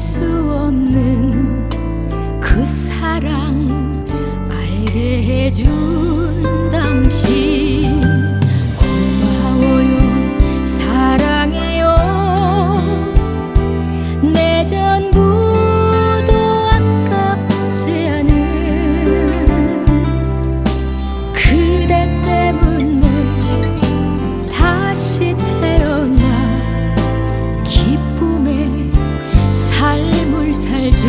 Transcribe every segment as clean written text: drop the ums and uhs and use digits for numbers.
수 없는 그 사랑 알게 해준 당신 고마워요 사랑해요 내 전부도 아깝지 않은 그대 때문에 다시 태어나 기쁨의 삶을 살죠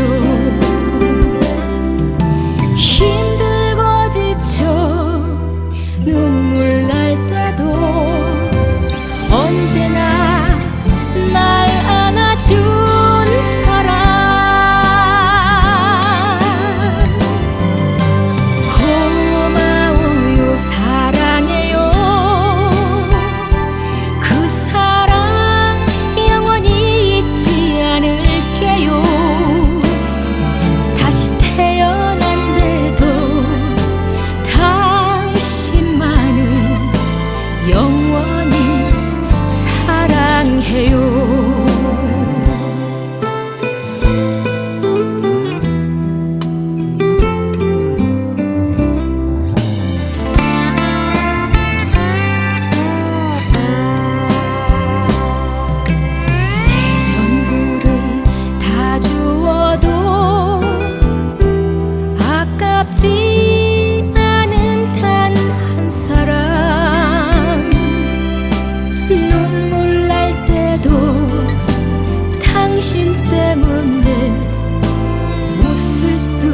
힘들고 지쳐 눈물 날 때도 언제나 날 안아준 사람 고마워요 사랑해요 그 사랑 영원히 잊지 않을게요 다시 태어난데도 당신만을 영원히 사랑해요 내 전부를 다 주어도 아깝지 않은 단 한 사람 눈물 날 때도 당신 때문에 웃을 수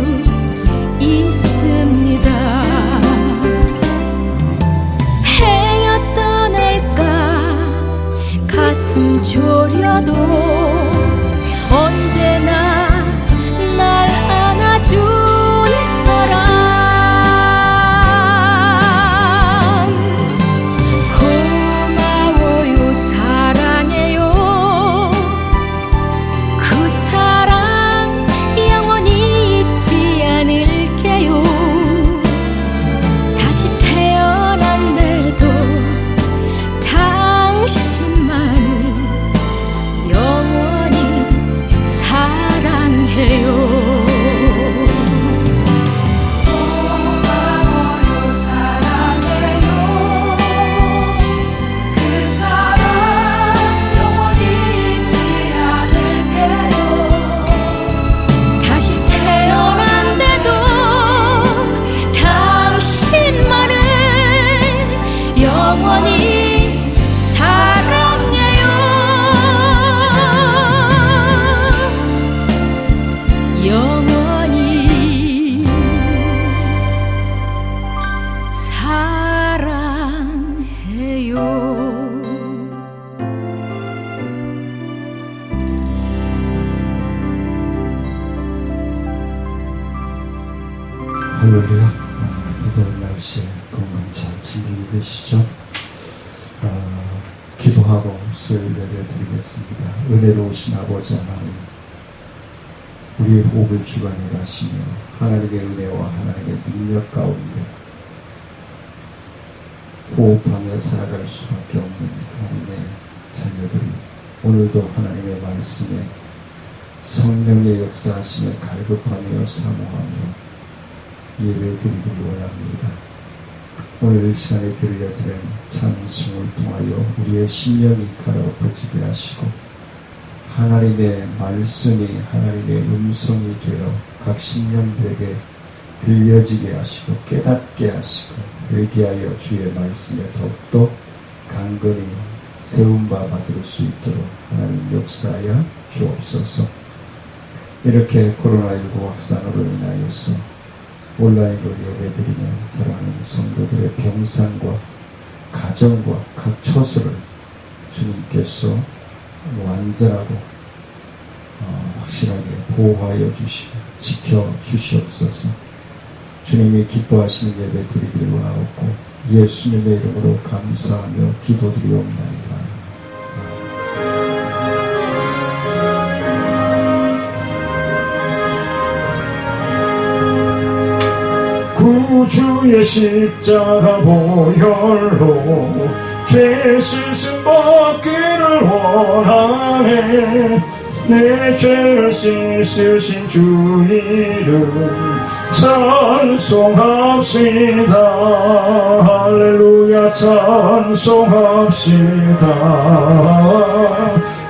있습니다 행여 떠날까 가슴 졸여도 언제나 날 안아준 사람 고마워요 사랑해요 그 사랑 영원히 잊지 않을게요 다시 태어난데도 당신만을 영원히 사랑해요 다시 태어난데도 당신만을 영원히 사랑해요 영원히 사랑해요 할렐루야. 무더운 날씨에 건강 잘 챙기고 계시죠? 기도하고 수요일 예배 드리겠습니다. 은혜로우신 아버지 하나님, 우리의 호흡을 주관해 가시며 하나님의 은혜와 하나님의 능력 가운데 호흡하며 살아갈 수밖에 없는 하나님의 자녀들이 오늘도 하나님의 말씀에 성령의 역사하심에 갈급하며 사모하며 예배드리기를 원합니다. 오늘 이 시간에 들려지는 찬송을 통하여 우리의 심령이 갈아엎어지게 하시고 하나님의 말씀이 하나님의 음성이 되어 각 심령들에게 들려지게 하시고 깨닫게 하시고 회개하여 주의 말씀에 더욱더 강건히 세움바 받을 수 있도록 하나님 역사하여 주옵소서. 이렇게 코로나19 확산으로 인하여서 온라인으로 예배드리는 사랑하는 성도들의 병상과 가정과 각 처소를 주님께서 완전하고 확실하게 보호하여 주시고 지켜주시옵소서. 주님이 기뻐하시는 예배 드리기를 원하옵고 예수님의 이름으로 감사하며 기도드리옵나이다. 구주의 십자가 보혈로 죄 씻음 받기를 원하네. 내 죄를 씻으신 주 이름 찬송합시다. 할렐루야 찬송합시다.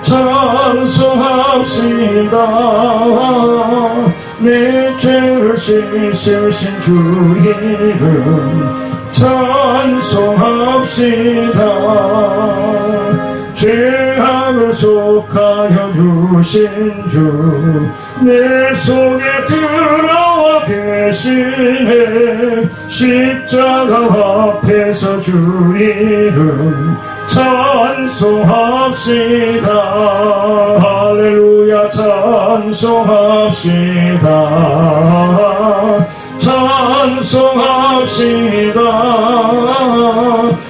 찬송합시다. 내 죄를 씻으신 주 이름 찬송합시다. 죄악을 속하여 주신 주 내 속에 들어와 계시네. 십자가 앞에서 주 이름 찬송합시다. 할렐루야 찬송합시다. 찬송합시다.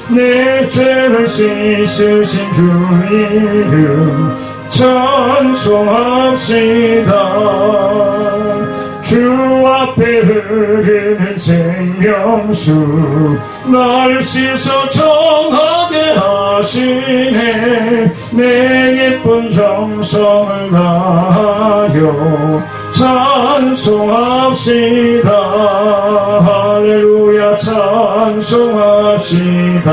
내 죄를 씻으신 주 이름 찬송합시다. 주 앞에 흐르는 생명수 날 씻어 정하게 하시네. 내 예쁜 정성을 다하여 찬송합시다. 할렐루야 찬송합시다.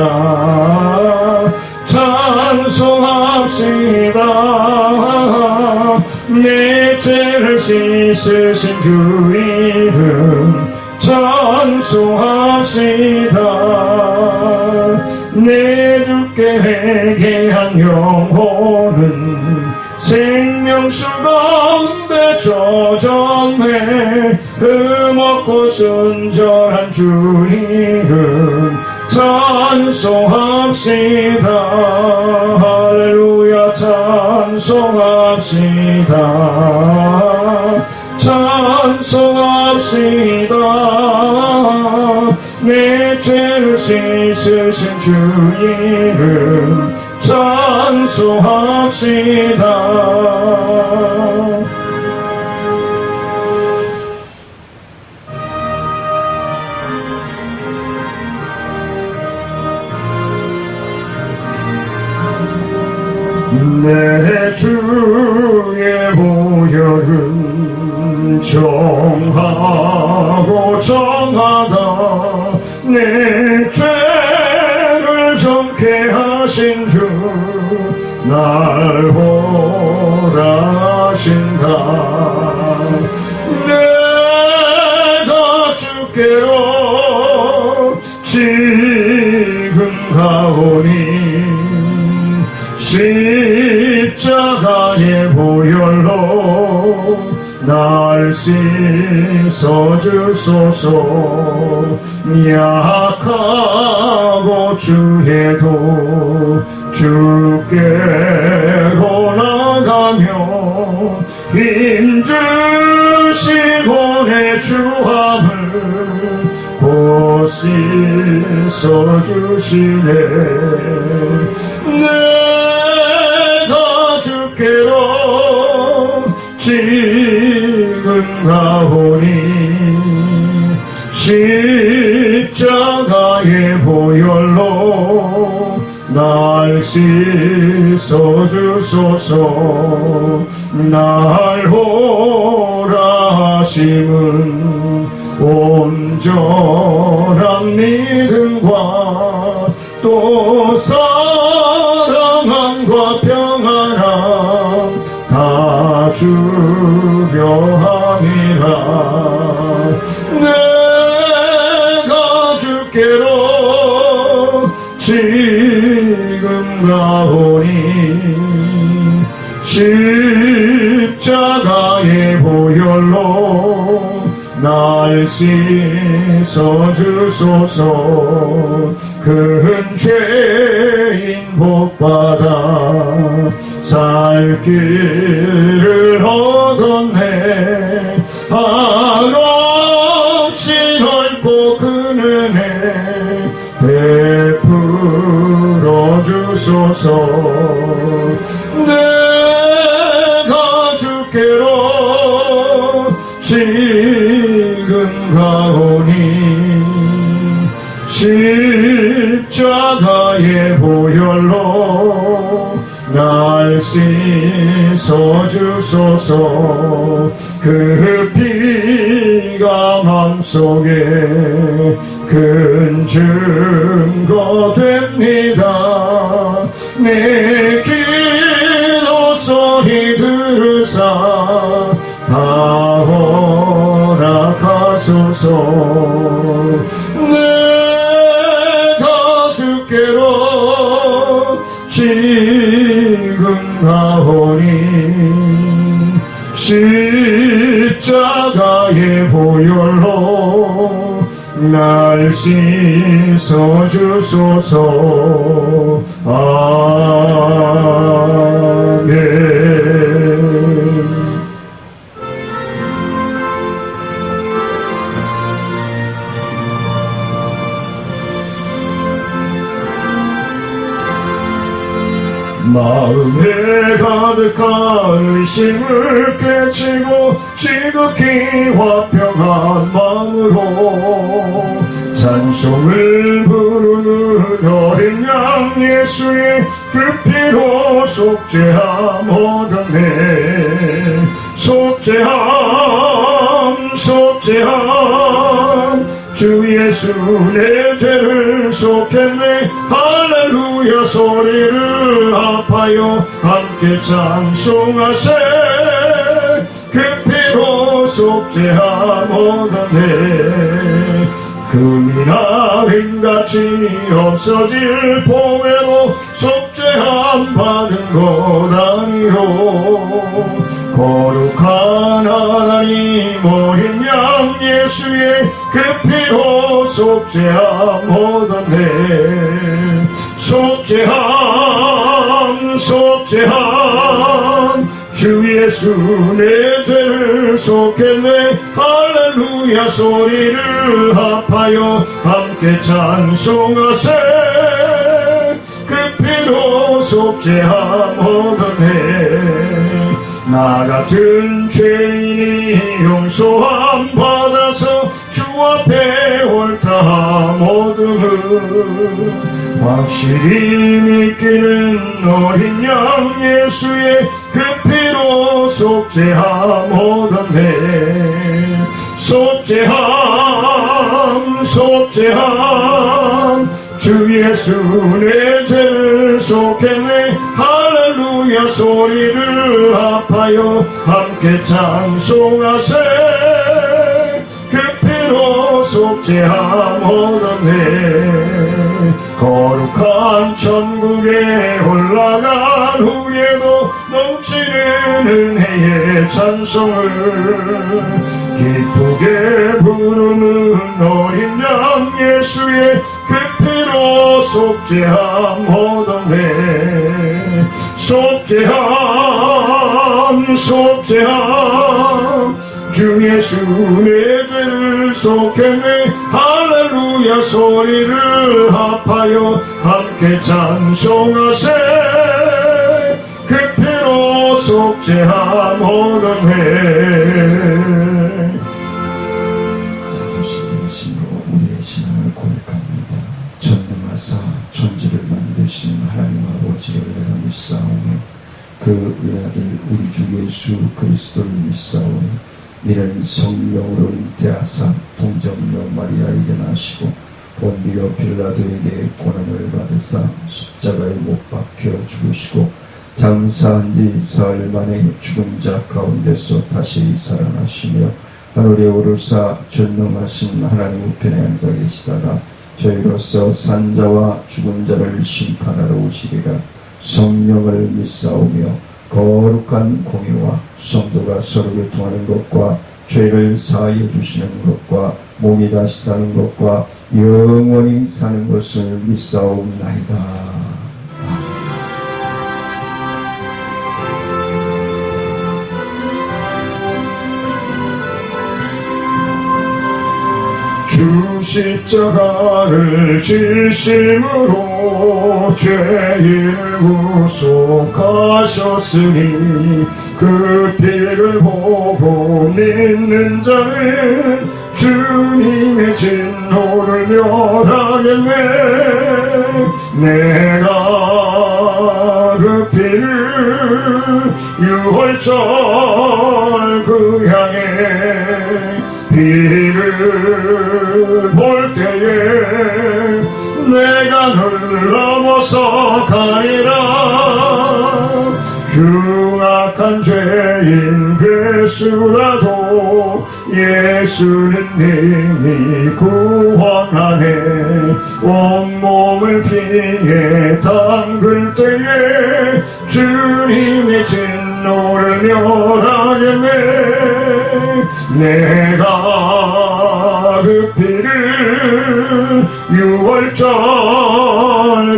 찬송합시다. 내 죄를 씻으신 주 이름 찬송합시다. 내 주께 회개한 영혼은 생명수 가운데 젖었네. 흠없고 순전한 주 이름 찬송합시다. 할렐루야 찬송합시다. 찬송합시다. 내 죄를 씻으신 주 이름 찬송합시다. 내 주의 보혈은 정하고 정하다. 내 죄를 정케 하신 주 날 보라신다. 내가 주께로 지금 가오니 십자가의 보혈로 날 씻어주소서. 약하고 주해도 주께로 나가며 힘주시고 내 주함을 곧 씻어주시네. 내가 주께로 지금 가오니 십자가의 보혈로 날 씻어주소서. 날 호라 하심은 온전한 믿음과 또 사랑함과 평안함 다 주려 함이라. 내가 주께로 지금 가오니 십자가의 보혈로 날 씻어주소서. 큰 죄인 복받아 살 길을 얻었네. 한없이 넓고 큰 은혜 베풀어 주소서. 내가 주께로 지금 가오니 십자가의 보혈로 날 씻어주소서. 씻어주소서. 그 피가 마음속에 큰 증거 됩니다. 내 기도 소리 들으사 다 허락하소서. 내가 주께로 지금 가오니 십자가의 보혈로 날 씻어주소서. 아멘. 마음에 가득한 의심을 깨치고 지극히 화평한 마음으로 찬송을 부르는 어린 양 예수의 그 피로 속죄함 얻었네. 속죄함 주 예수 내 죄를 속했네. 할렐루야 소리를 합하여 함께 찬송하세. 그 피로 속죄함 얻었네. 금이나 흰같이 없어질 보배로 속죄함 받은 것 아니요. 거룩한 하나님 어린 양 예수의 그 피로 속죄함 얻었네. 속죄함 주 예수 내 죄를 속했네. 할렐루야 소리를 합하여 함께 찬송하세. 그 피로 속죄함 얻었네. 나 같은 죄인이 용서함 받아서 주 앞에 옳다함 얻음을 확실히 믿기는 어린 양 예수의 그 피로 속죄함 얻었네. 속죄함 주 예수 내 죄를 속했네. 할렐루야 소리를 합하여 함께 찬송하세. 그 피로 속죄함 얻었네. 거룩한 천국에 올라간 후에도 넘치는 은혜의 찬송을 기쁘게 부르는 어린 양 예수의 그 피로 속죄함 얻었네. 속죄함 주 예수 내 죄를 속했네. 할렐루야 소리를 합하여 함께 찬송하세. 그 피로 속죄함 얻었네. 사도신의 신으로 우리의 신앙을 고백합니다. 전능하사 천지를 만드신 하나님 아버지를 내가 믿사오니 그 외아들 우리 주 예수 그리스도를 믿사오니 이는 성령으로 잉태하사 동정녀 마리아에게 나시고 본디오 빌라도에게 고난을 받으사 십자가에 못 박혀 죽으시고 장사한 지 사흘 만에 죽은 자 가운데서 다시 살아나시며 하늘에 오르사 전능하신 하나님 우편에 앉아 계시다가 저희로서 산자와 죽은 자를 심판하러 오시리라. 성령을 믿사오며 거룩한 공의와 성도가 서로 교통하는 것과 죄를 사하여 주시는 것과 몸이 다시 사는 것과 영원히 사는 것을 믿사옵나이다. 주 십자가를 지심으로 죄인을 구속하셨으니 그 피를 보고 믿는 자는 주님의 진노를 멸하겠네. 내가 그 피를 6월절 그 향해 비를 볼 때에 내가 늘 넘어서 가리라. 흉악한 죄인 괴수라도 예수는 능히 구원하네. 온몸을 피해 담글 때에 주님의 진노를 멸하겠네. 내가 그 피를 6월절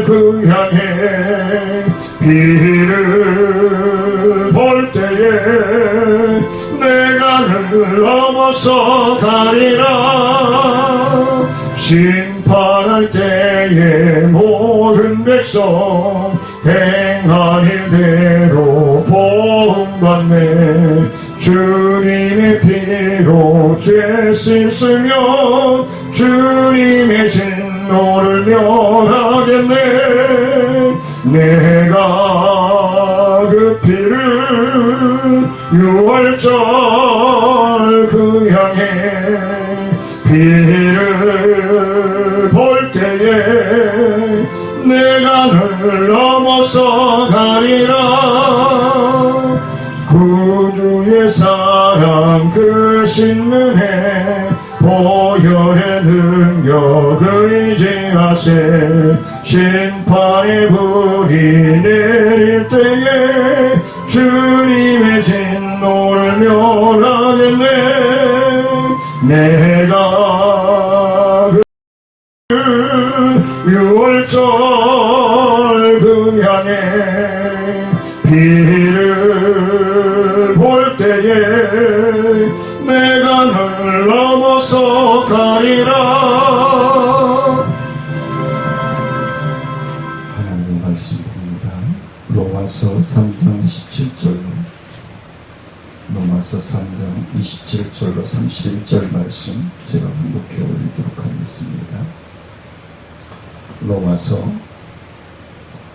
그 향해 비를 볼 때에 내가 늘 넘어서 가리라. 심판할 때에 모든 백성 행한 일대로 보응받네. 주님의 피로 죄 씻으면 주님의 진노를 면하겠네. 내가 그 피를 6월절 그 향해 비를 볼 때에 내가 늘 넘어서 가리라. 구주의 사랑 그 신문에 보혈의 능력 의지하세. 심판의 불이 내릴 때에 주님의 진노를 면하겠네. 내가 그 6월절 그 향해 비를 볼 때에 내가 늘 넘어서 가리라. 하나님의 말씀입니다. 로마서 3장 27절로 로마서 3장 27절로 31절 말씀 제가 반복해 올리도록 하겠습니다. 로마서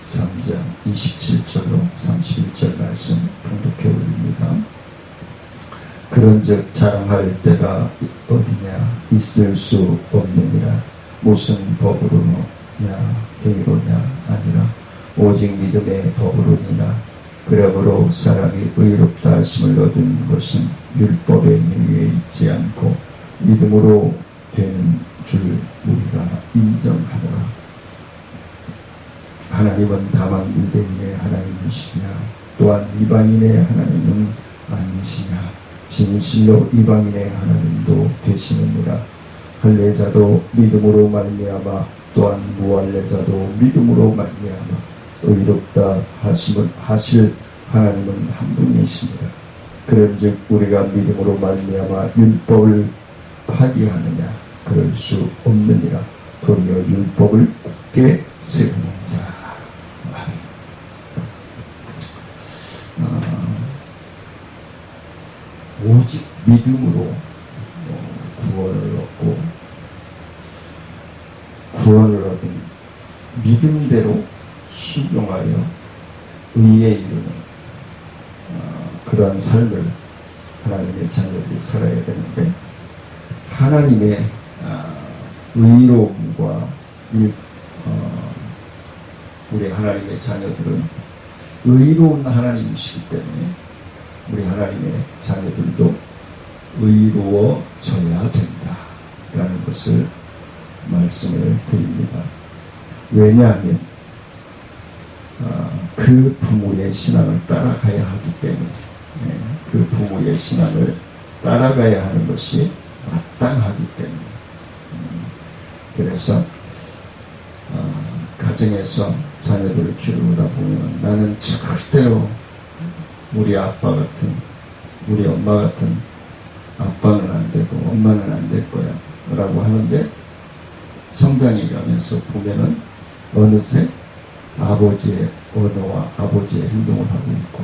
3장 27절로 31절 말씀 반복해 올립니다. 그런즉 자랑할 때가 어디냐? 있을 수 없느니라. 무슨 법으로냐? 행위로냐? 아니라 오직 믿음의 법으로니라. 그러므로 사람이 의롭다 하심을 얻은 것은 율법의 행위에 있지 않고 믿음으로 되는 줄 우리가 인정하노라. 하나님은 다만 유대인의 하나님이시냐? 또한 이방인의 하나님은 아니시냐? 진실로 이방인의 하나님도 되시느니라. 할례자도 믿음으로 말미암아 또한 무할례자도 믿음으로 말미암아 의롭다 하실 하나님은 한 분이시니라. 그런즉 우리가 믿음으로 말미암아 율법을 파기하느냐? 그럴 수 없느니라. 도리어 율법을 굳게 세우느니라. 오직 믿음으로 구원을 얻고 구원을 얻은 믿음대로 순종하여 의에 이르는 그러한 삶을 하나님의 자녀들이 살아야 되는데, 하나님의 의로움과 우리 하나님의 자녀들은 의로운 하나님이시기 때문에 우리 하나님의 자녀들도 의로워져야 된다라는 것을 말씀을 드립니다. 왜냐하면 그 부모의 신앙을 따라가야 하기 때문에, 그 부모의 신앙을 따라가야 하는 것이 마땅하기 때문에, 그래서 가정에서 자녀들을 키우다 보면 나는 절대로 우리 아빠 같은, 우리 엄마 같은 아빠는 안 되고 엄마는 안 될 거야 라고 하는데, 성장해 가면서 보면은 어느새 아버지의 언어와 아버지의 행동을 하고 있고,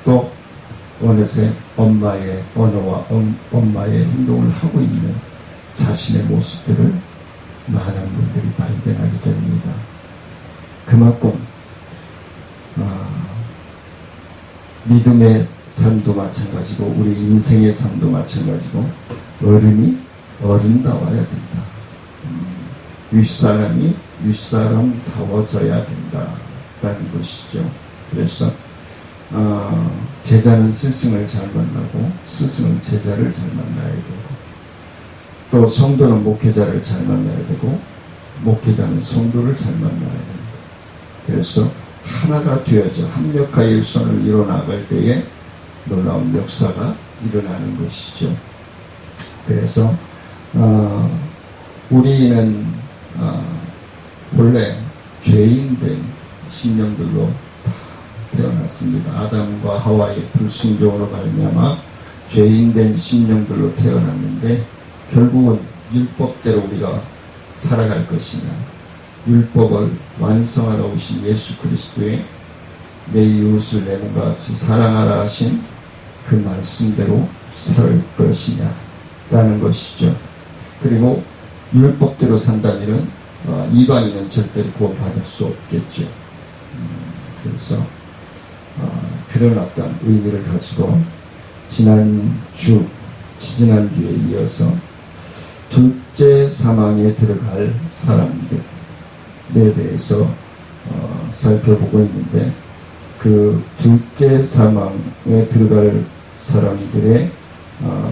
또 어느새 엄마의 언어와 엄마의 행동을 하고 있는 자신의 모습들을 많은 분들이 발견하게 됩니다. 그만큼 믿음의 삶도 마찬가지고 우리 인생의 삶도 마찬가지고 어른이 어른다워야 된다. 윗사람이 윗사람다워져야 된다라는 것이죠. 그래서 제자는 스승을 잘 만나고 스승은 제자를 잘 만나야 되고 또 성도는 목회자를 잘 만나야 되고 목회자는 성도를 잘 만나야 된다. 그래서 하나가 되어져 합력하여 선을 이뤄나갈 때에 놀라운 역사가 일어나는 것이죠. 그래서 우리는 본래 죄인된 심령들로 다 태어났습니다. 아담과 하와의 불순종으로 말미암아 죄인된 심령들로 태어났는데 결국은 율법대로 우리가 살아갈 것이냐, 율법을 완성하러 오신 예수 그리스도의 내 이웃을 내 몸과 같이 사랑하라 하신 그 말씀대로 살 것이냐 라는 것이죠. 그리고 율법대로 산다면 이방인은 절대로 구원받을 수 없겠죠. 그래서 그런 어떤 의미를 가지고 지지난주에 이어서 둘째 사망에 들어갈 사람들에 대해서 살펴보고 있는데 그 둘째 사망에 들어갈 사람들의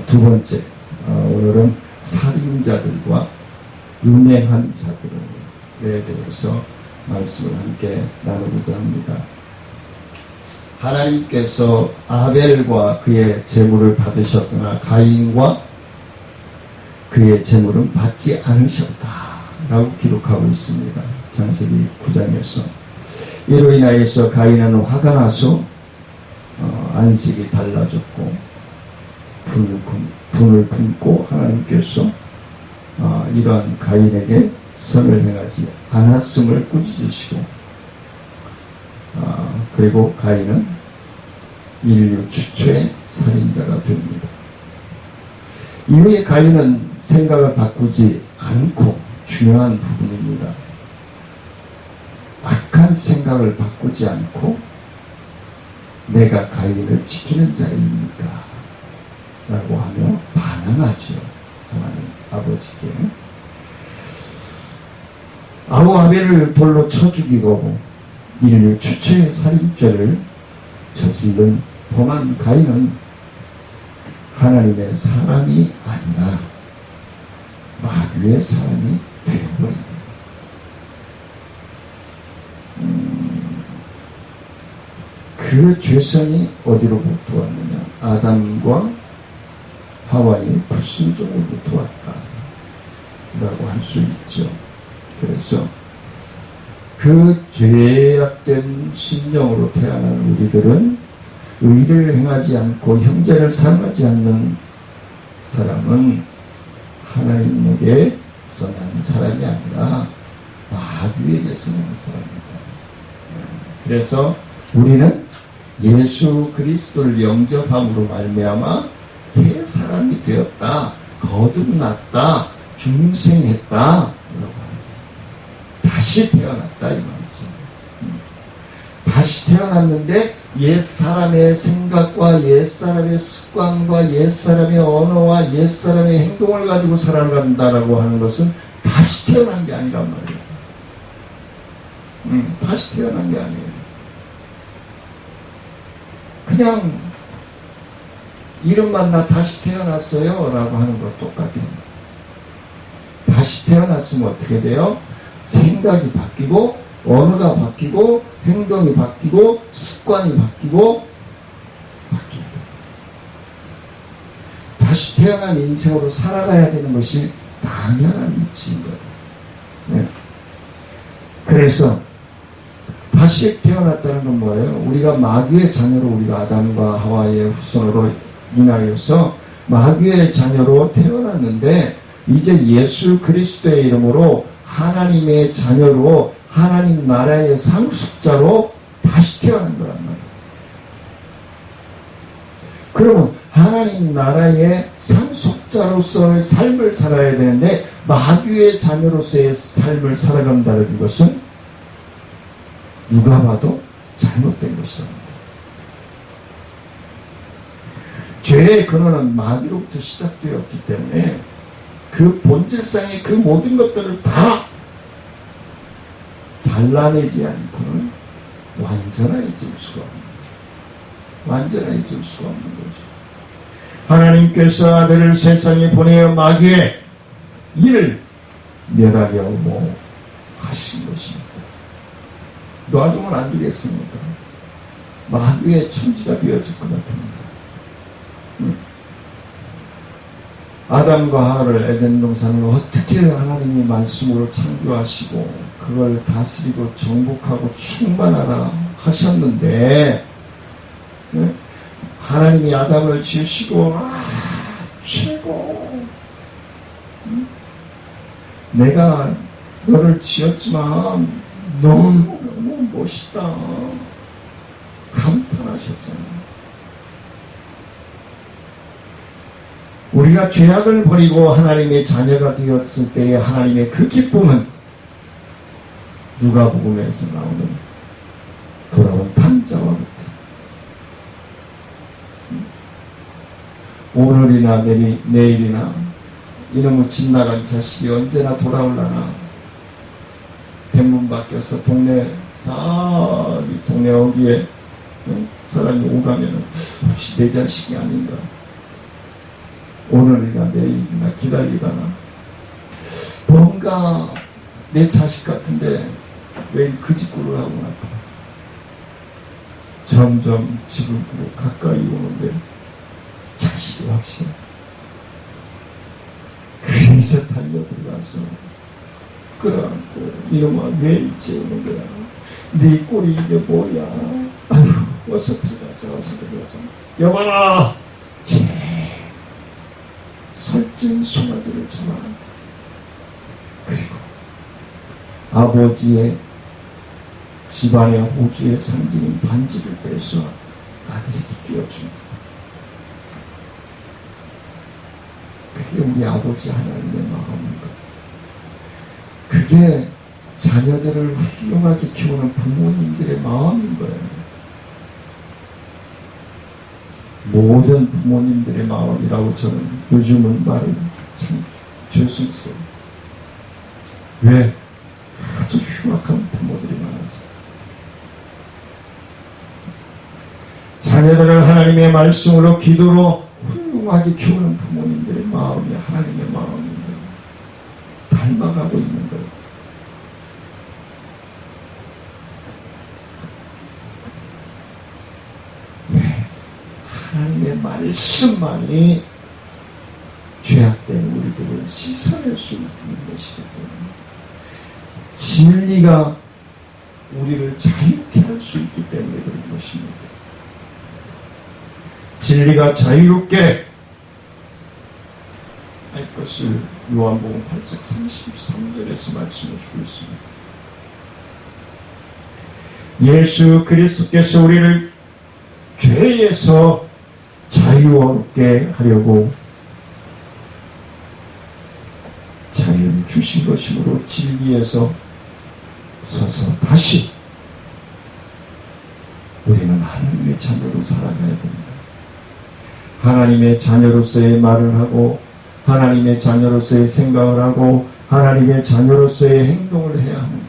두 번째 오늘은 살인자들과 음행한 자들에 대해서 말씀을 함께 나누고자 합니다. 하나님께서 아벨과 그의 제물을 받으셨으나 가인과 그의 제물은 받지 않으셨다라고 기록하고 있습니다. 창세기 9장에서 이로 인하여서 가인은 화가 나서 안식이 달라졌고 분을 품고 하나님께서 이러한 가인에게 선을 행하지 않았음을 꾸짖으시고 그리고 가인은 인류 최초의 살인자가 됩니다. 이후에 가인은 생각을 바꾸지 않고 중요한 부분입니다. 악한 생각을 바꾸지 않고 내가 가인을 지키는 자입니까? 라고 하며 반항하죠. 하나님 아버지께. 아벨을 돌로 쳐 죽이고 인류 최초의 살인죄를 저지른 범한 가인은 하나님의 사람이 아니라 마귀의 사람이 되어버립니다. 그 죄성이 어디로부터 왔느냐? 아담과 하와의 불순종으로부터 왔다라고 할 수 있죠. 그래서 그 죄악된 심령으로 태어난 우리들은 의를 행하지 않고 형제를 사랑하지 않는 사람은 하나님에게서 난 사람이 아니라 마귀에게서 난 사람이다. 그래서 우리는 예수 그리스도를 영접함으로 말미암아 새 사람이 되었다, 거듭났다, 중생했다 라고 합니다. 다시 태어났다 이 말이죠. 다시 태어났는데 옛사람의 생각과 옛사람의 습관과 옛사람의 언어와 옛사람의 행동을 가지고 살아간다라고 하는 것은 다시 태어난 게 아니란 말이에요. 다시 태어난 게 아니에요. 그냥 이름만 나 다시 태어났어요 라고 하는 것 똑같아요. 다시 태어났으면 어떻게 돼요? 생각이 바뀌고 언어가 바뀌고 행동이 바뀌고 습관이 바뀌고 바뀌어야 돼요. 다시 태어난 인생으로 살아가야 되는 것이 당연한 이치인 거예요. 네. 그래서 다시 태어났다는 건 뭐예요? 우리가 마귀의 자녀로 우리가 아담과 하와의 후손으로 인하여서 마귀의 자녀로 태어났는데 이제 예수 그리스도의 이름으로 하나님의 자녀로 하나님 나라의 상속자로 다시 태어난 거란 말이에요. 그러면 하나님 나라의 상속자로서의 삶을 살아야 되는데 마귀의 자녀로서의 삶을 살아간다는 것은 누가 봐도 잘못된 것이랍니다. 죄의 근원은 마귀로부터 시작되었기 때문에 그 본질상의 그 모든 것들을 다 잘라내지 않고는 완전해질 수가 없는 거예요. 완전해질 수가 없는 거죠. 하나님께서 아들을 세상에 보내어 마귀의 일을 멸하려고 하신 것입니다. 놔두면 안 되겠습니까? 마귀의 천지가 되어질 것 같습니다. 아담과 하와를 에덴 동산을 어떻게 하나님이 말씀으로 창조하시고 그걸 다스리고 정복하고 충만하라 하셨는데, 하나님이 아담을 지으시고 최고, 내가 너를 지었지만 너무 멋있다 감탄하셨잖아요. 우리가 죄악을 버리고 하나님의 자녀가 되었을 때의 하나님의 그 기쁨은 누가복음에서 나오는 돌아온 탕자와 같은, 오늘이나 내일이나 이놈의 집 나간 자식이 언제나 돌아올라나, 대문 밖에서 동네 어귀에 사람이 오가면은 혹시 내 자식이 아닌가, 오늘이나 내일이나 기다리다가 뭔가 내 자식 같은데 왜 그 짓구를 하고 나타. 점점 집으로 가까이 오는데 자식이 확실해. 그래서 달려들어가서 끌어안고 이놈아 왜 일찍 오는 거야, 네 꼴이 이게 뭐야, 아유 어서 들어가자. 여봐라, 설진 송아지를 쳐라. 그리고 아버지의 집안의 호주의 상징인 반지를 빼서 아들에게 끼워줍니다. 그게 우리 아버지 하나님의 마음인가. 그게 자녀들을 훌륭하게 키우는 부모님들의 마음인 거예요. 모든 부모님들의 마음이라고 저는 요즘은 말을 참 죄송스러워요. 왜? 아주 흉악한 부모들이 많아서. 자녀들을 하나님의 말씀으로 기도로 훌륭하게 키우는 부모님들의 마음이 하나님의 마음인 거예요. 닮아가고 있는 거예요. 왜? 하나님의 말씀만이 죄악된 우리들을 씻어낼 수 있는 것이기 때문에, 진리가 우리를 자유케 할 수 있기 때문에 그런 것입니다. 진리가 자유롭게 할 것을 요한복음 8장 33절에서 말씀해 주고 있습니다. 예수 그리스도께서 우리를 죄에서 자유롭게 하려고 자유를 주신 것이므로 진리에서 서서 다시 우리는 하나님의 자녀로 살아가야 됩니다. 하나님의 자녀로서의 말을 하고, 하나님의 자녀로서의 생각을 하고, 하나님의 자녀로서의 행동을 해야 하는 거예요.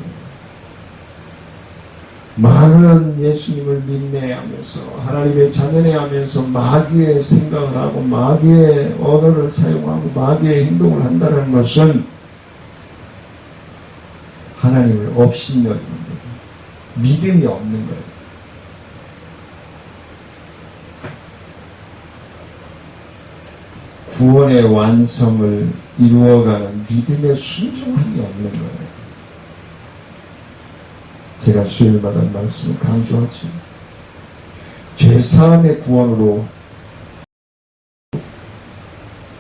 많은 예수님을 믿네 하면서, 하나님의 자녀네 하면서 마귀의 생각을 하고 마귀의 언어를 사용하고 마귀의 행동을 한다는 것은 하나님을 업신여기는 거예요. 믿음이 없는 거예요. 구원의 완성을 이루어가는 믿음의 순종함이 없는 거예요. 제가 수요일마다 말씀을 강조하죠. 죄사함의 구원으로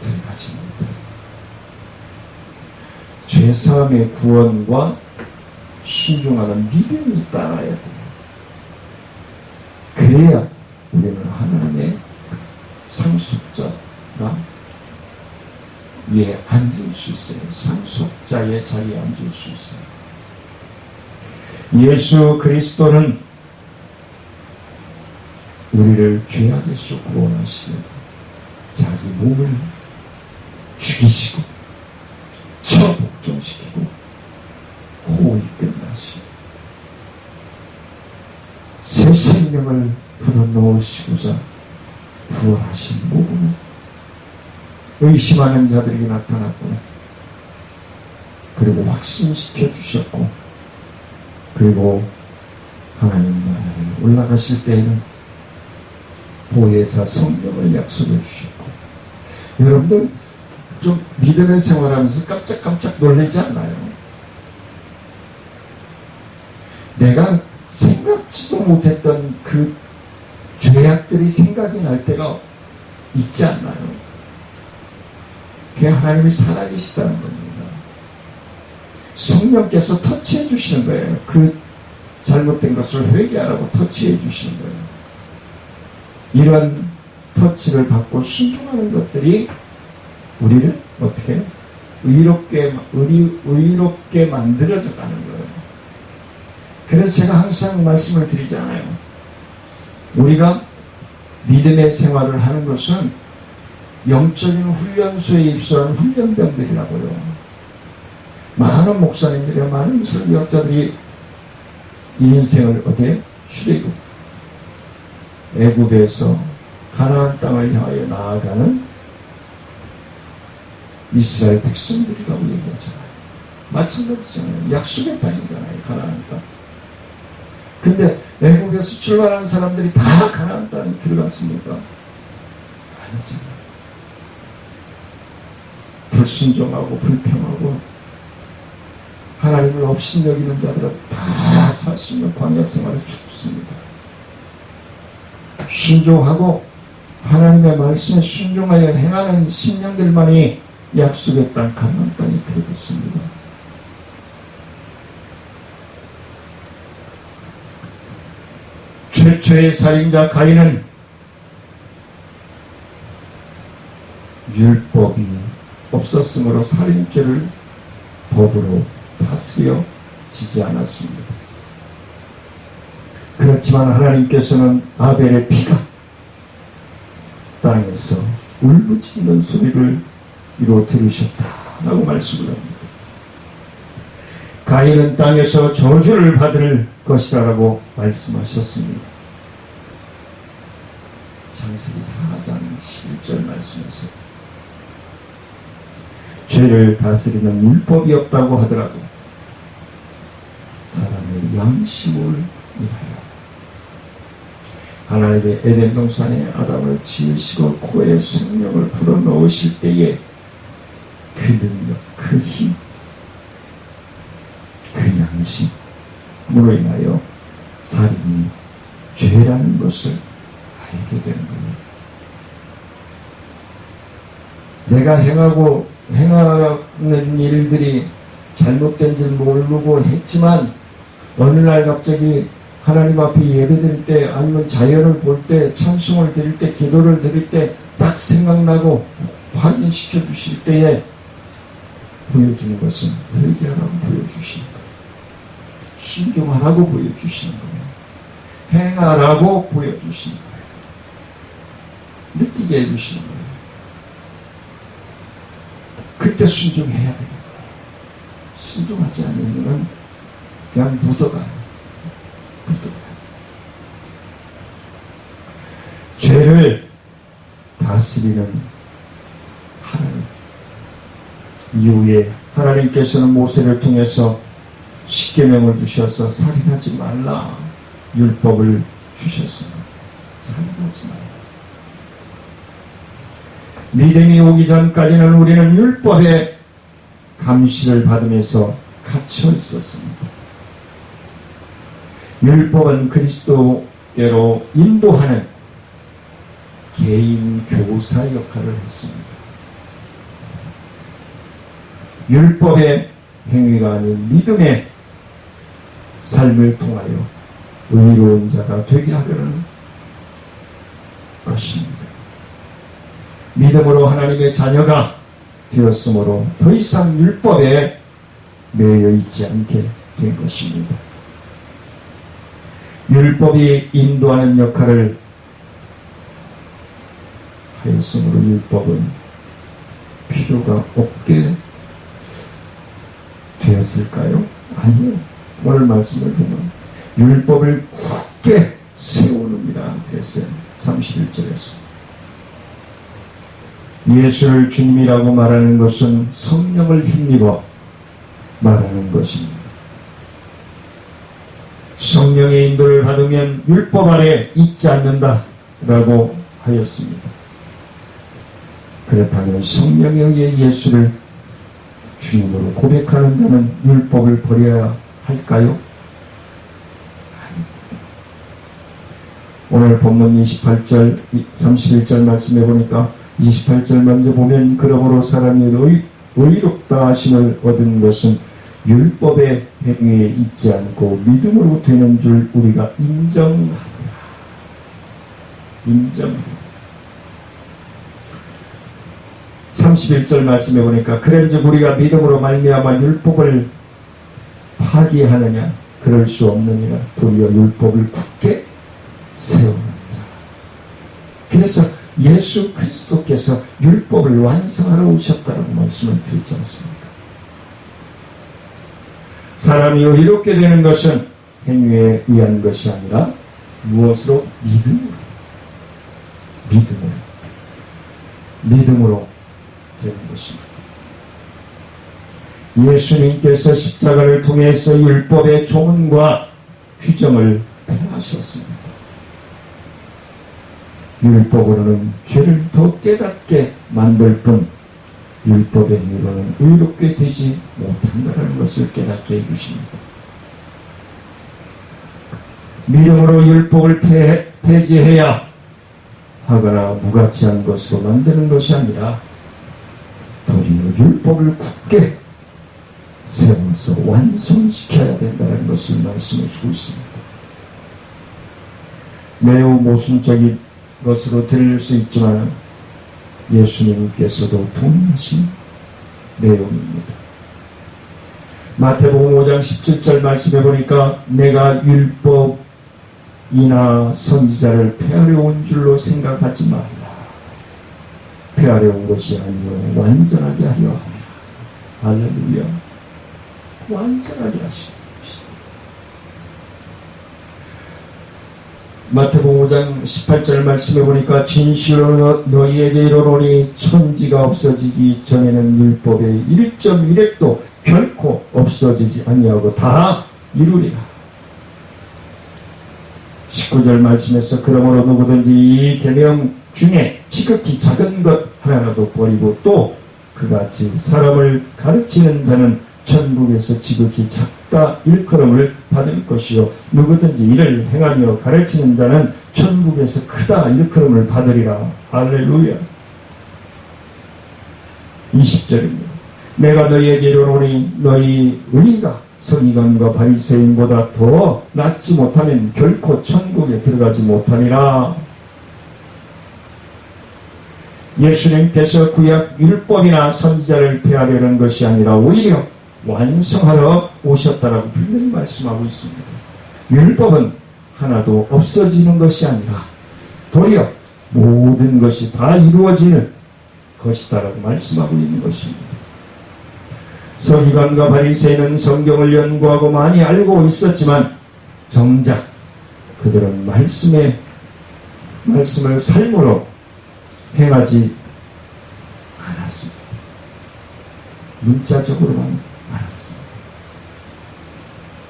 들어가지 못해요. 죄사함의 구원과 순종하는 믿음이 따라야 돼요. 그래야 우리는 하나님의 상속자가 위에 앉을 수 있어요. 상속자의 자리에 앉을 수 있어요. 예수 그리스도는 우리를 죄악에서 구원하시고 자기 몸을 죽이시고 처복종시키고 호흡이 끝나시고 새 생명을 불어넣으시고자 부활하신 몸으로 의심하는 자들에게 나타났고, 그리고 확신시켜 주셨고, 그리고 하나님 나라에 올라가실 때에는 보혜사 성령을 약속해 주셨고, 여러분들 좀 믿음의 생활하면서 깜짝깜짝 놀라지 않나요? 내가 생각지도 못했던 그 죄악들이 생각이 날 때가 있지 않나요? 그게 하나님이 살아계시다는 겁니다. 성령께서 터치해 주시는 거예요. 그 잘못된 것을 회개하라고 터치해 주시는 거예요. 이런 터치를 받고 순종하는 것들이 우리를 어떻게 해요? 의롭게 만들어져 가는 거예요. 그래서 제가 항상 말씀을 드리잖아요. 우리가 믿음의 생활을 하는 것은 영적인 훈련소에 입소한 훈련병들이라고요. 많은 목사님들이나 많은 설교학자들이 이 인생을 어디에? 출애굽, 애굽에서 가나안 땅을 향하여 나아가는 이스라엘 백성들이라고 얘기하잖아요. 마찬가지잖아요. 약속의 땅이잖아요. 가나안 땅. 근데 애국에서 출발한 사람들이 다 가나안 땅에 들어갔습니까? 아니잖아요. 불순종하고 불평하고 하나님을 업신여기는 자들은 다 40년 광야 생활을 죽습니다. 순종하고 하나님의 말씀에 순종하여 행하는 심령들만이 약속의 땅 가나안 땅에 들어갔습니다. 최초의 살인자 가인은 율법이 없었으므로 살인죄를 법으로 다스려지지 않았습니다. 그렇지만 하나님께서는 아벨의 피가 땅에서 울부짖는 소리를 이루 들으셨다라고 말씀을 합니다. 가인은 땅에서 저주를 받을 것이라고 말씀하셨습니다. 창세기 4장 11절 말씀에서 죄를 다스리는 율법이 없다고 하더라도 사람의 양심을 인하여 하나님의 에덴 동산에 아담을 지으시고 코에 생명을 불어넣으실 때에 그 능력, 그 힘, 그 양심으로 인하여 살인이 죄라는 것을 알게 되는 거예요. 내가 행하는 일들이 잘못된 줄 모르고 했지만 어느 날 갑자기 하나님 앞에 예배드릴 때 아니면 자연을 볼 때 찬송을 드릴 때 기도를 드릴 때 딱 생각나고 확인시켜 주실 때에 보여주는 것은 회개하라고 보여주시는 거예요. 순종하라고 보여주시는 거예요. 행하라고 보여주시는 거예요. 느끼게 해주시는 거예요. 그때 순종해야 되는 거예요. 순종하지 않으면 그냥 묻어가요. 죄를 다스리는 하나님. 이후에 하나님께서는 모세를 통해서 십계명을 주셔서 살인하지 말라 율법을 주셨습니다. 살인하지 말라. 믿음이 오기 전까지는 우리는 율법의 감시를 받으면서 갇혀 있었습니다. 율법은 그리스도께로 인도하는 개인 교사 역할을 했습니다. 율법의 행위가 아닌 믿음의 삶을 통하여 의로운 자가 되게 하려는 것입니다. 믿음으로 하나님의 자녀가 되었으므로 더 이상 율법에 매여 있지 않게 된 것입니다. 율법이 인도하는 역할을 하였으므로 율법은 필요가 없게 되었을까요? 아니요. 오늘 말씀을 보면 율법을 굳게 세우느니라 그랬어요. 31절에서. 예수를 주님이라고 말하는 것은 성령을 힘입어 말하는 것입니다. 성령의 인도를 받으면 율법 아래 있지 않는다라고 하였습니다. 그렇다면 성령에 의해 예수를 주님으로 고백하는 자는 율법을 버려야 할까요? 오늘 본문 28절, 31절 말씀해 보니까 28절 먼저 보면 그러므로 사람이 의롭다 하심을 얻은 것은 율법의 행위에 있지 않고 믿음으로 되는 줄 우리가 인정하노라. 인정하노라. 31절 말씀해 보니까 그런즉 우리가 믿음으로 말미암아 율법을 파기하느냐? 그럴 수 없느니라. 도리어 율법을 굳게 세우느니라. 그래서 예수 그리스도께서 율법을 완성하러 오셨다라고 말씀을 드리지 않습니까? 사람이 의롭게 되는 것은 행위에 의한 것이 아니라 무엇으로? 믿음으로 되는 것입니다. 예수님께서 십자가를 통해서 율법의 조문과 규정을 폐하셨습니다. 율법으로는 죄를 더 깨닫게 만들 뿐 율법의 행위로는 의롭게 되지 못한다는 것을 깨닫게 해주십니다. 믿음으로 율법을 폐지해야 하거나 무가치한 것으로 만드는 것이 아니라 도리어 율법을 굳게 세워서 완성시켜야 된다는 것을 말씀해 주고 있습니다. 매우 모순적인 것으로 들릴 수 있지만 예수님께서도 동의하신 내용입니다. 마태복음 5장 17절 말씀해 보니까 내가 율법이나 선지자를 폐하려 온 줄로 생각하지 말라. 폐하려 온 것이 아니요 완전하게 하려 합니다. 할렐루야. 완전하게 하시는 것입니다. 마태복음 5장 18절 말씀해 보니까 진실로 너희에게 이르노니 천지가 없어지기 전에는 율법의 1.1획도 결코 없어지지 아니하고 다 이루리라. 19절 말씀에서 그러므로 누구든지 이 계명 중에 지극히 작은 것 하나라도 버리고 또 그같이 사람을 가르치는 자는 천국에서 지극히 작다 일컬음을 받을 것이요 누구든지 이를 행하며 가르치는 자는 천국에서 크다 일컬음을 받으리라. 할렐루야. 20절입니다. 내가 너희에게 이르노니 너희 의가 서기관과 바리새인보다 더 낫지 못하면 결코 천국에 들어가지 못하리라. 예수님께서 구약 율법이나 선지자를 폐하려는 것이 아니라 오히려 완성하러 오셨다라고 분명히 말씀하고 있습니다. 율법은 하나도 없어지는 것이 아니라 도리어 모든 것이 다 이루어지는 것이다라고 말씀하고 있는 것입니다. 서기관과 바리새인은 성경을 연구하고 많이 알고 있었지만 정작 그들은 말씀을 삶으로 행하지 않았습니다. 문자적으로만 알았습니다.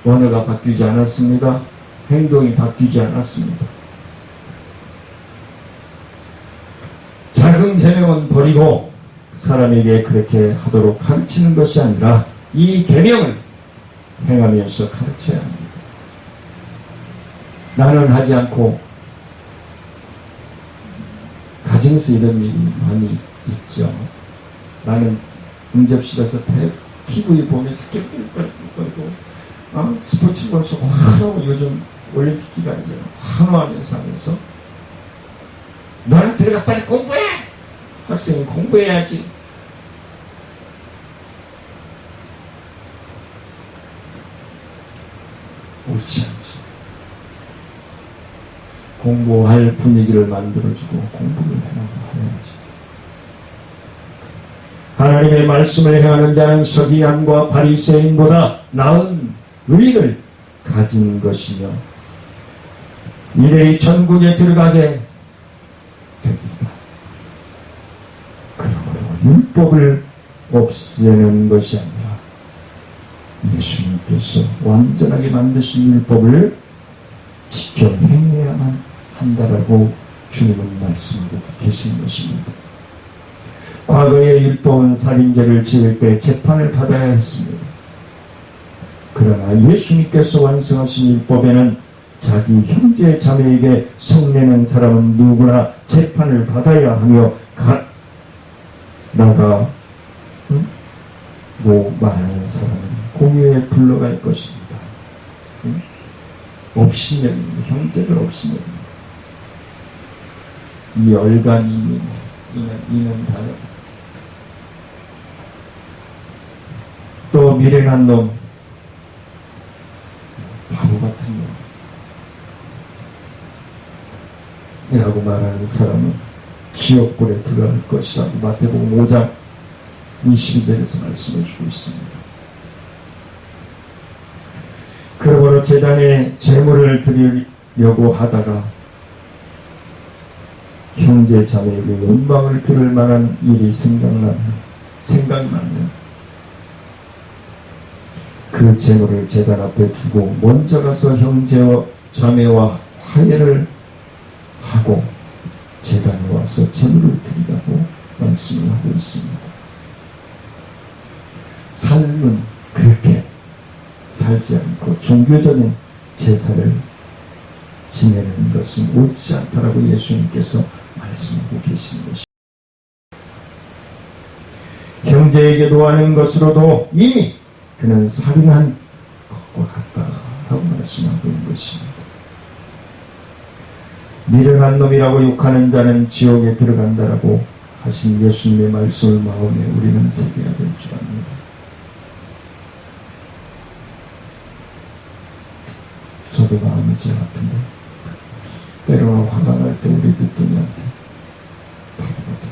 언어가 바뀌지 않았습니다. 행동이 바뀌지 않았습니다. 작은 계명은 버리고 사람에게 그렇게 하도록 가르치는 것이 아니라 이 계명을 행하면서 가르쳐야 합니다. 나는 하지 않고 가정에서 이런 일이 많이 있죠. 나는 응접실에서 TV 보면서 낄낄거리고 스포츠 보면서 환호, 요즘 올림픽 기간이잖아. 환호하면서 하면서 너는 들어가 빨리 공부해! 학생은 공부해야지. 옳지 않죠. 공부할 분위기를 만들어주고 공부를 해야지. 하나님의 말씀을 행하는 자는 서기관과 바리새인보다 나은 의를 가진 것이며 이들이 천국에 들어가게 됩니다. 그러므로 율법을 없애는 것이 아니라 예수님께서 완전하게 만드신 율법을 지켜 행해야만 한다라고 주님은 말씀하고 계신 것입니다. 과거의 율법은 살인죄를 지을 때 재판을 받아야 했습니다. 그러나 예수님께서 완성하신 율법에는 자기 형제 자매에게 성내는 사람은 누구나 재판을 받아야 하며 나가 말하는 사람은 공의에 불러갈 것입니다. 없이면 형제를 없이면 이 얼간이 이는 다르다. 또 미련한 놈, 바보 같은 놈이라고 말하는 사람은 지옥불에 들어갈 것이라고 마태복음 5장 22절에서 말씀해주고 있습니다. 그러므로 제단에 제물을 드리려고 하다가 형제 자매에게 원망을 들을 만한 일이 생각나면 그 제물을 제단 앞에 두고 먼저 가서 형제와 자매와 화해를 하고 제단에 와서 제물을 드리라고 말씀을 하고 있습니다. 삶은 그렇게 살지 않고 종교적인 제사를 지내는 것은 옳지 않다라고 예수님께서 말씀하고 계시는 것입니다. 형제에게 노하는 것으로도 이미 그는 살인한 것과 같다라고 말씀하고 있는 것입니다. 미련한 놈이라고 욕하는 자는 지옥에 들어간다라고 하신 예수님의 말씀을 마음에 우리는 새겨야 될 줄 압니다. 저도 마음이 제일 아픈데 때로는 화가 날 때 우리 늦둥이한테 바보 같은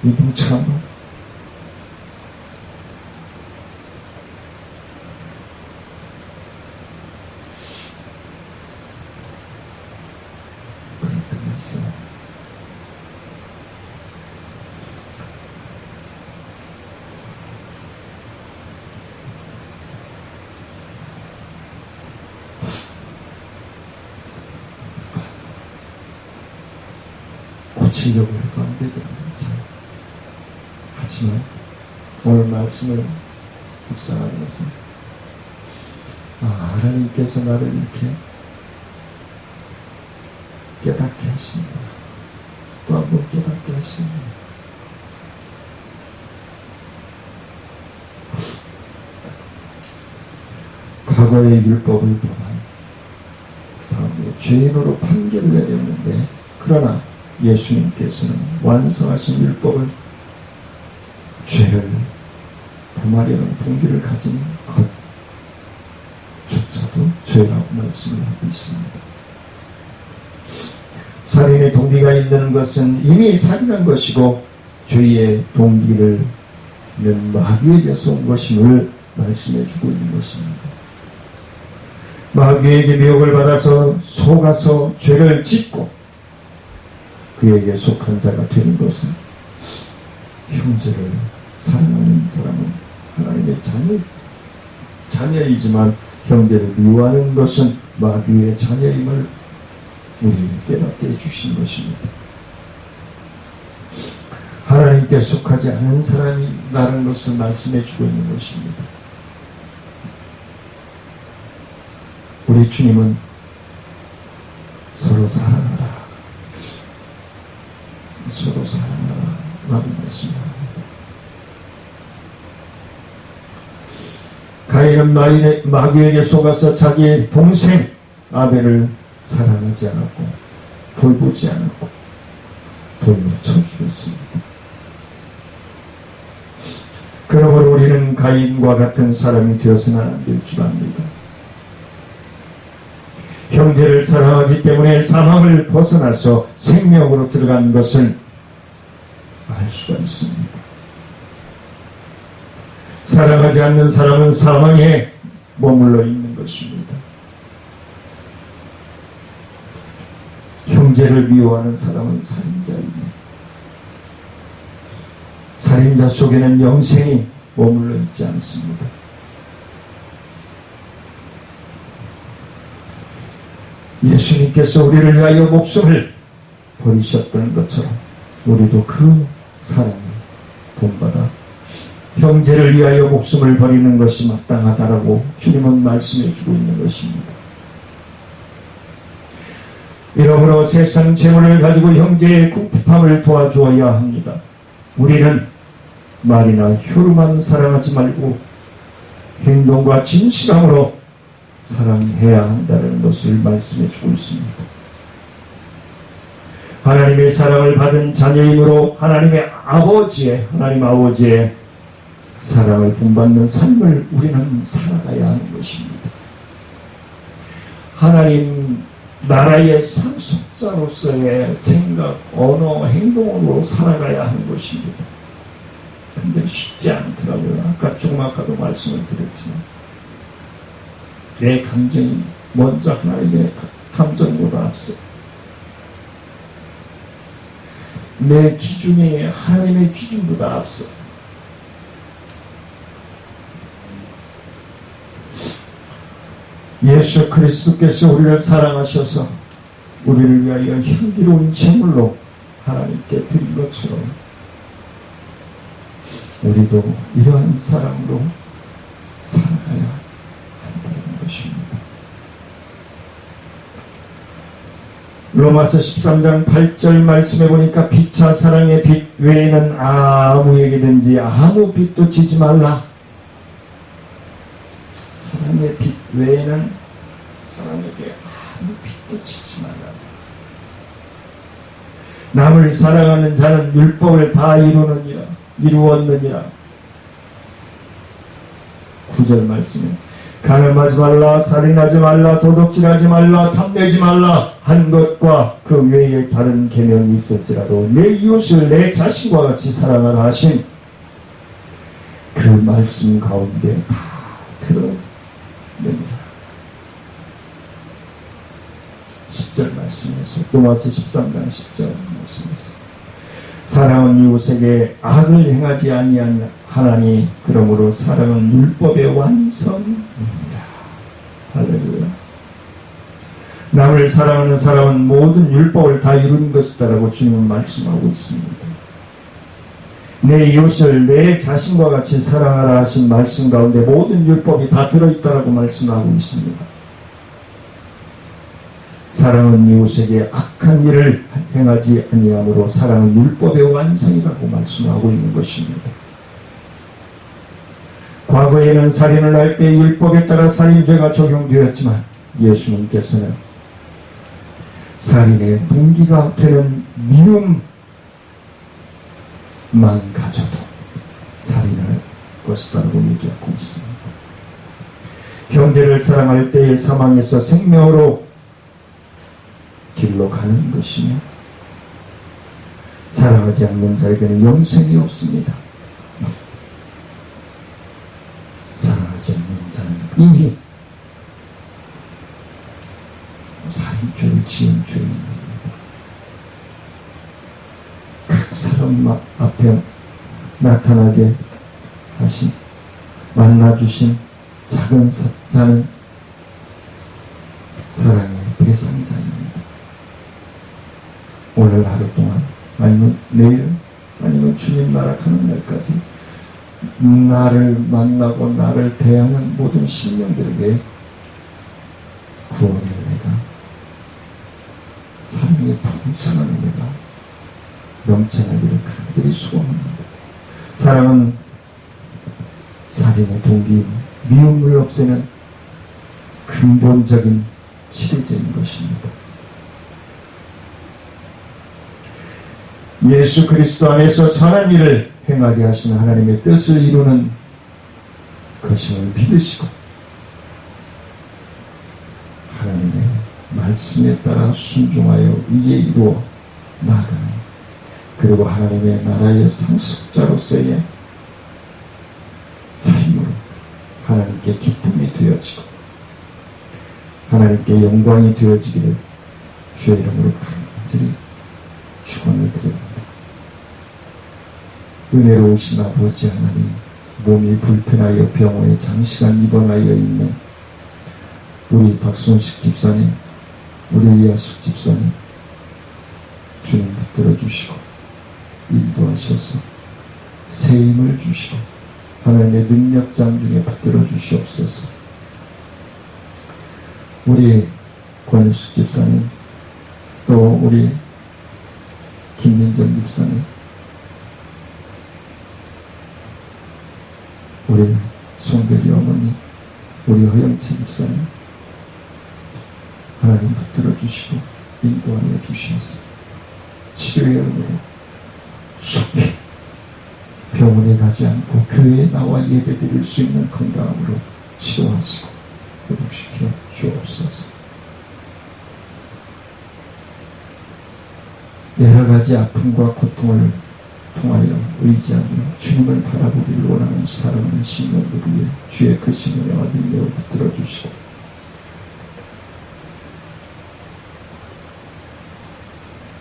이 뭉쳐간 놈 그럴 때가 있어요. 고치려고 해도 안 되더라고요. 하지만 오늘 말씀을 묵상하면서 하나님께서 나를 이렇게 깨닫게 하시는구나. 또 한 번 깨닫게 하시는구나. 과거의 율법을 범한 다음에 죄인으로 판결을 내렸는데 그러나 예수님께서는 완성하신 율법을 죄를 범하려는 동기를 가진 것조차도 죄라고 말씀을 하고 있습니다. 살인의 동기가 있는 것은 이미 살인한 것이고 죄의 동기를 있는 마귀에게서 온 것임을 말씀해 주고 있는 것입니다. 마귀에게 미혹을 받아서 속아서 죄를 짓고 그에게 속한 자가 되는 것은 형제를 사랑하는 사람은 하나님의 자녀이지만 형제를 미워하는 것은 마귀의 자녀임을 우리에게 깨닫게 해주신 것입니다. 하나님께 속하지 않은 사람이라는 것을 말씀해 주고 있는 것입니다. 우리 주님은 서로 사랑하라 서로 사랑하라 라고 말씀합니다. 가인은 마귀에게 속아서 자기의 동생 아벨을 사랑하지 않았고 돌보지 않았고 돌로 쳐주었습니다. 그러므로 우리는 가인과 같은 사람이 되어서는 안 될 줄 압니다. 형제를 사랑하기 때문에 사망을 벗어나서 생명으로 들어간 것은 알 수가 있습니다. 사랑하지 않는 사람은 사망에 머물러 있는 것입니다. 형제를 미워하는 사람은 살인자입니다. 살인자 속에는 영생이 머물러 있지 않습니다. 예수님께서 우리를 위하여 목숨을 버리셨던 것처럼 우리도 그 사랑을 본받아 형제를 위하여 목숨을 버리는 것이 마땅하다라고 주님은 말씀해 주고 있는 것입니다. 이러므로 세상 재물을 가지고 형제의 궁핍함을 도와주어야 합니다. 우리는 말이나 혀로만 사랑하지 말고 행동과 진실함으로 사랑해야 한다는 것을 말씀해 주고 있습니다. 하나님의 사랑을 받은 자녀이므로 하나님 아버지의 사랑을 본받는 삶을 우리는 살아가야 하는 것입니다. 하나님 나라의 상속자로서의 생각, 언어, 행동으로 살아가야 하는 것입니다. 근데 쉽지 않더라고요. 조금 아까도 말씀을 드렸지만 내 감정이 먼저 하나님의 감정보다 앞서 내 기준이 하나님의 기준보다 앞서 예수 그리스도께서 우리를 사랑하셔서 우리를 위하여 향기로운 제물로 하나님께 드린 것처럼 우리도 이러한 사랑으로 살아가야 한다는 것입니다. 로마서 13장 8절 말씀해 보니까 피차 사랑의 빛 외에는 아무에게든지 아무 빛도 지지 말라. 사랑의 빛 외에는 사람에게 아무 빛도 지지 말라. 남을 사랑하는 자는 율법을 다 이루었느니라. 9절 말씀에 간음하지 말라, 살인하지 말라, 도둑질하지 말라, 탐내지 말라 한 것과 그 외에 다른 계명이 있을지라도 내 이웃을 내 자신과 같이 사랑하라 하신 그 말씀 가운데 다 들어느니라. 10절 말씀에서 로마서 13장 10절 말씀에서 사랑은 이웃에게 악을 행하지 아니하나니 그러므로 사랑은 율법의 완성이니라. 할렐루야. 남을 사랑하는 사람은 모든 율법을 다 이룬 것이다라고 주님은 말씀하고 있습니다. 내 이웃을 내 자신과 같이 사랑하라 하신 말씀 가운데 모든 율법이 다 들어있다라고 말씀하고 있습니다. 사랑은 이웃에게 악한 일을 행하지 아니하므로 사랑은 율법의 완성이라고 말씀하고 있는 것입니다. 과거에는 살인을 할 때 율법에 따라 살인죄가 적용되었지만 예수님께서는 살인의 동기가 되는 미움만 가져도 살인할 것이다라고 얘기하고 있습니다. 형제를 사랑할 때의 사망에서 생명으로 길로 가는 것이며 사랑하지 않는 자에게는 영생이 없습니다. 사랑하지 않는 자는 이미 살인죄를 지은 죄입니다. 각 사람 앞에 나타나게 하신 만나주신 작은 자는 사랑의 대상자입니다. 오늘 하루 동안 아니면 내일 아니면 주님 나락하는 날까지 나를 만나고 나를 대하는 모든 sinh 명들에게 구원의 은혜가 사랑의 풍성한 은혜가 넘쳐나기를 간절히 소원합니다. 사랑은 살인의 동기 미움을 없애는 근본적인 치료제인 것입니다. 예수 그리스도 안에서 선한 일을 행하게 하시는 하나님의 뜻을 이루는 것임을 믿으시고 하나님의 말씀에 따라 순종하여 위에 이루어 나아가는 그 그리고 하나님의 나라의 상속자로서의 삶으로 하나님께 기쁨이 되어지고 하나님께 영광이 되어지기를 주의 이름으로 간절히 축원을 드립니다. 은혜로우신 아버지 하나님, 몸이 불편하여 병원에 장시간 입원하여 있는 우리 박순식 집사님, 우리 이하숙 집사님, 주님 붙들어 주시고 인도하셔서 새 힘을 주시고 하나님의 능력장 중에 붙들어 주시옵소서. 우리 권숙 집사님, 또 우리 김민정 집사님, 우리 송별이 어머니, 우리 허영채 집사님, 하나님 붙들어 주시고 인도하여 주시옵소서. 치료의 은혜로 속히 병원에 가지 않고 교회에 나와 예배 드릴 수 있는 건강함으로 치료하시고 회복시켜 주옵소서. 여러 가지 아픔과 고통을 통하여 의지하며 주님을 바라보기를 원하는 사랑하는 신령들 위해 주의 크신 은혜와 능력을 붙들어 주시고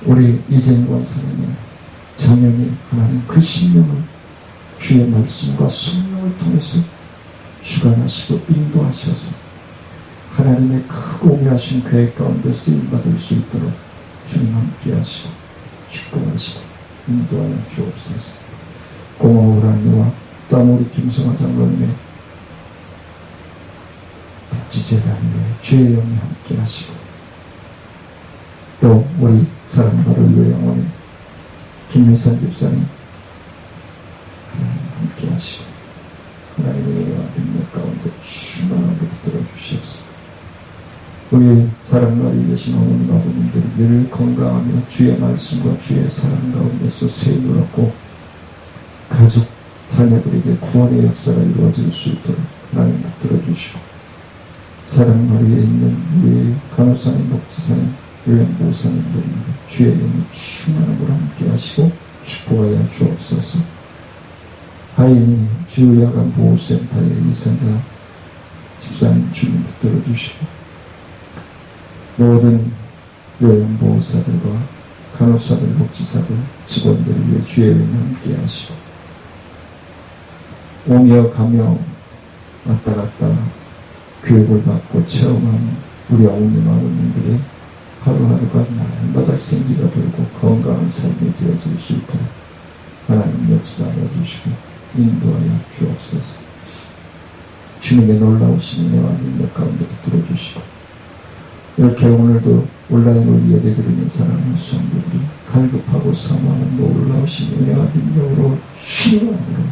우리 이재인 원사님의 정연히 하나님 그 심령을 주의 말씀과 성령을 통해서 주관하시고 인도하셔서 하나님의 크고 위하신 계획 가운데 쓰임받을 수 있도록 주님 함께 하시고 축복하시고 인도하여 주옵소서. 고마우라니와 또 우리 김성화 장로님의 복지재단에 주의 영이 함께 하시고 또 우리 사랑받을 요양원의 김미선 집사님 하나님 함께 하시고 하나님의 은혜와 능력 가운데 충만하게 붙들어 주시옵소서. 우리 사랑나리 계신 어머님 아버님들이 늘 건강하며 주의 말씀과 주의 사랑 가운데서 세임을 얻고 가족 자녀들에게 구원의 역사가 이루어질 수 있도록 하나님 붙들어 주시고 사랑나리에 있는 우리 간호사님, 목지사님, 요양보호사님들이 주의 영이 충만함으로 함께 하시고 축복하여 주옵소서. 하인이 주야간 보호센터의 이선자 집사님 주님 붙들어 주시고 모든 요양보호사들과 간호사들, 복지사들, 직원들을 위해 주의 영이 함께 하시고 오며 가며 왔다 갔다 교육을 받고 체험한 우리 어머님 아버님들의 하루하루가 날마다 생기가 돌고 건강한 삶이 되어질 수 있도록 하나님 역사하여 주시고 인도하여 주옵소서. 주님의 놀라우신 은혜와 능력 가운데 붙들어 주시고 이렇게 오늘도 온라인으로 예배 드리는 사랑하는 성도들이 갈급하고 사모하는 놀라우신 은혜와 능력으로 신앙으로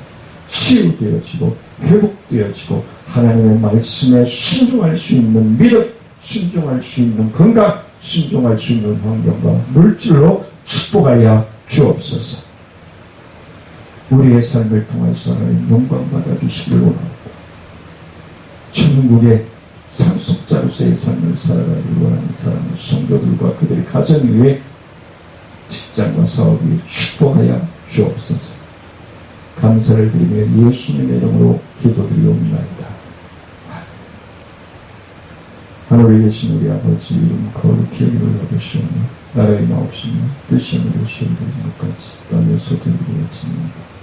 치유되어지고 회복되어지고 하나님의 말씀에 순종할 수 있는 믿음, 순종할 수 있는 건강, 순종할 수 있는 환경과 물질로 축복하여 주옵소서. 우리의 삶을 통해서 하나님 영광 받아주시길 원하고 천국의 상속자로서의 삶을 살아가길 원하는 사랑하는 성도들과 그들의 가정 위에 직장과 사업 위에 축복하여 주옵소서. 감사를 드리며 예수님의 이름으로 기도드리옵나이다. 하늘에 계신 우리 아버지 이름 거룩히 여기를 받으시오며 나라의 마옵시며 뜻이 하늘에 시험되는 것까지 땅에서 되리지니이다.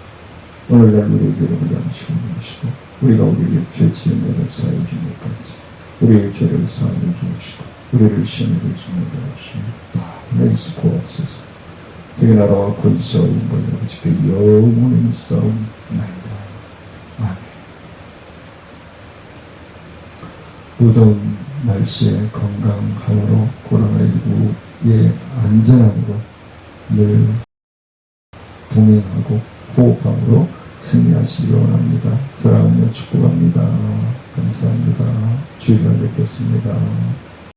오늘날 우리에게 우리 양식을 주시고 우리가 우리에게 죄 지은 자를 사하여 준 것까지 우리의 죄를 사하여 주시고 우리를 시험에 들지 말게 하시며 다음에서 구하옵소서. 되게 나라와 권세와 영광이 아버지께 영원히 있사옵나이다. 아멘. 무더운 날씨에 건강함으로 코로나19의 안전함으로 늘 동행하고 호흡함으로 승리하시기 원합니다. 사랑하며 축복합니다. 감사합니다. 주일날 뵙겠습니다.